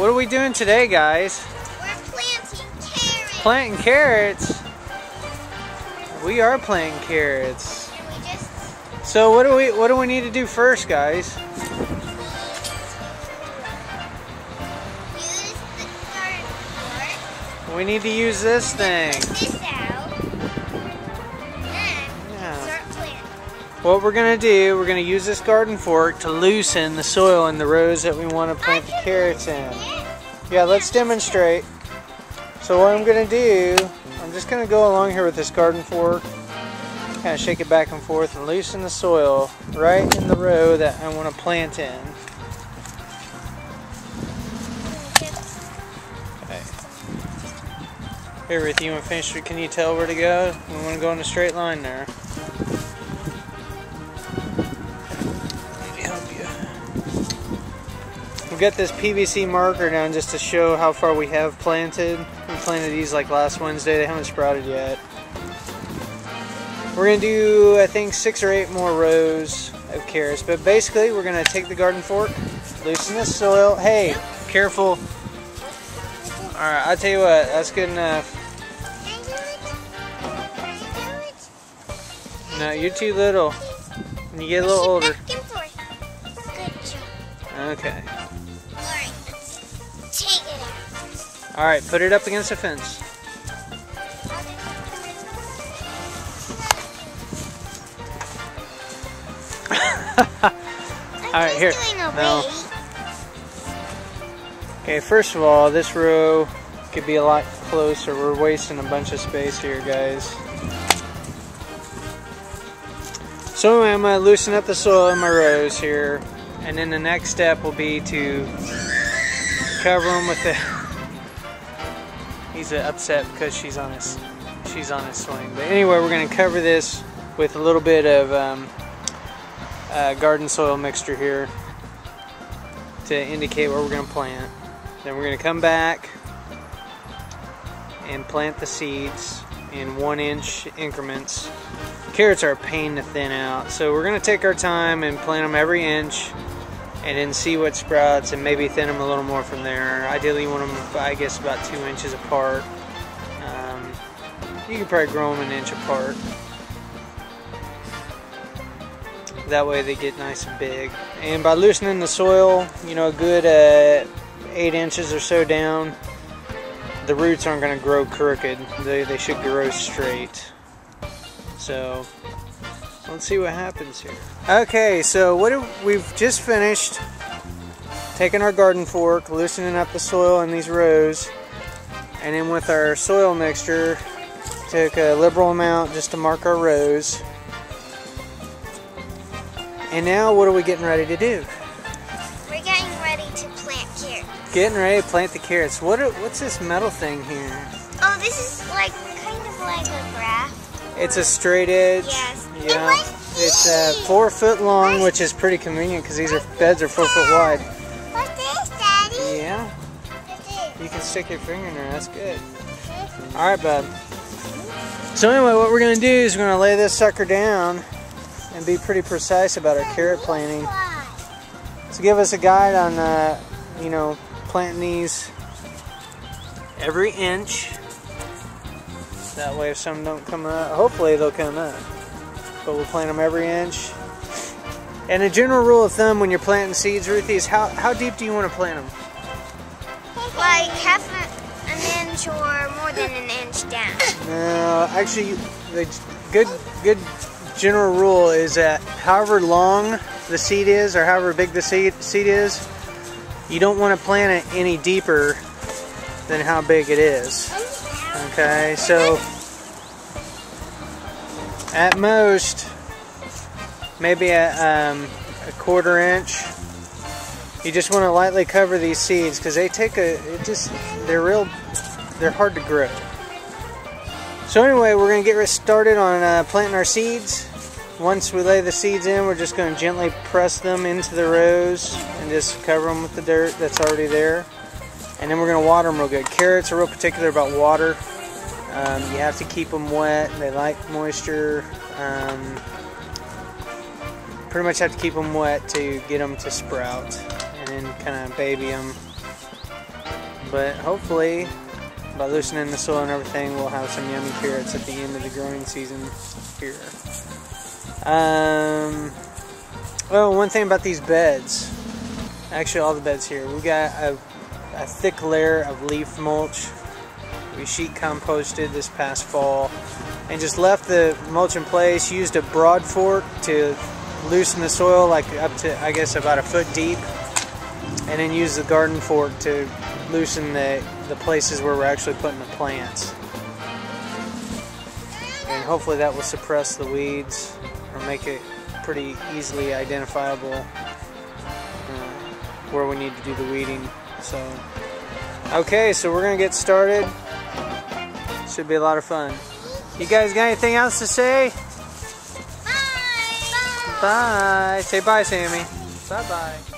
What are we doing today, guys? We're planting carrots. Planting carrots? We are planting carrots. And we just... So what do we need to do first, guys? Use the garden fork. We need to use this thing. Put this out. Then Yeah. start planting. What we're gonna do, we're gonna use this garden fork to loosen the soil in the rows that we want to plant the carrots in. Yeah, let's demonstrate. So what I'm gonna do, I'm just gonna go along here with this garden fork, kind of shake it back and forth and loosen the soil right in the row that I want to plant in. Okay. Here, Ruth, you want to finish? Can you tell where to go? We want to go in a straight line there. We've got this PVC marker down just to show how far we have planted. We planted these like last Wednesday. They haven't sprouted yet. We're going to do, I think, 6 or 8 more rows of carrots. But basically, we're going to take the garden fork, loosen the soil. Hey, careful. Alright, I'll tell you what, that's good enough. Can I do it? No, you're too little. When you get a little older. Back and forth. Good job. Okay. Alright, let's take it out. Alright, put it up against the fence. Alright, here. No. Okay, first of all, this row could be a lot closer. We're wasting a bunch of space here, guys. So I'm going to loosen up the soil in my rows here. And then the next step will be to cover them with the... He's upset because she's on his swing. But anyway, we're going to cover this with a little bit of garden soil mixture here to indicate where we're going to plant. Then we're going to come back and plant the seeds in 1-inch increments. Carrots are a pain to thin out, so we're going to take our time and plant them every inch and then see what sprouts and maybe thin them a little more from there. Ideally you want them, I guess, about 2 inches apart. You can probably grow them an inch apart. That way they get nice and big. And by loosening the soil, you know, a good 8 inches or so down, the roots aren't going to grow crooked. They should grow straight. So let's see what happens here. Okay, so we've just finished taking our garden fork, loosening up the soil in these rows, and then with our soil mixture, took a liberal amount just to mark our rows. And now what are we getting ready to do? We're getting ready to plant carrots. Getting ready to plant the carrots. What's this metal thing here? Oh, this is like kind of like a graph. It's a straight edge. Yes. Yeah. It's 4 foot long, which is pretty convenient because these beds are 4 foot wide. What's this, Daddy? Yeah. What's this? You can stick your finger in there. That's good. All right, bud. So anyway, what we're going to do is we're going to lay this sucker down and be pretty precise about our carrot planting. So give us a guide on, you know, planting these every inch. That way if some don't come up, hopefully they'll come up. But we'll plant them every inch. And a general rule of thumb when you're planting seeds, Ruthie, is how deep do you want to plant them? Like half an inch or more than an inch down. No, actually, the good general rule is that however long the seed is, or however big the seed is, you don't want to plant it any deeper than how big it is. Okay, so at most, maybe a 1/4 inch. You just want to lightly cover these seeds because they take they're hard to grow. So anyway, we're going to get started on planting our seeds. Once we lay the seeds in, we're just going to gently press them into the rows and just cover them with the dirt that's already there. And then we're going to water them real good. Carrots are real particular about water. You have to keep them wet. They like moisture. Pretty much have to keep them wet to get them to sprout. And then kind of baby them But hopefully, by loosening the soil and everything, we'll have some yummy carrots at the end of the growing season here. Oh, one thing about these beds, actually all the beds here, we got a thick layer of leaf mulch. We sheet composted this past fall and just left the mulch in place, used a broad fork to loosen the soil like up to, I guess, about a foot deep, and then use the garden fork to loosen the places where we're actually putting the plants. And hopefully that will suppress the weeds or make it pretty easily identifiable where we need to do the weeding. So, okay, so we're gonna get started. Should be a lot of fun. You guys got anything else to say? Bye. Bye. Say bye, Sammy. Bye-bye.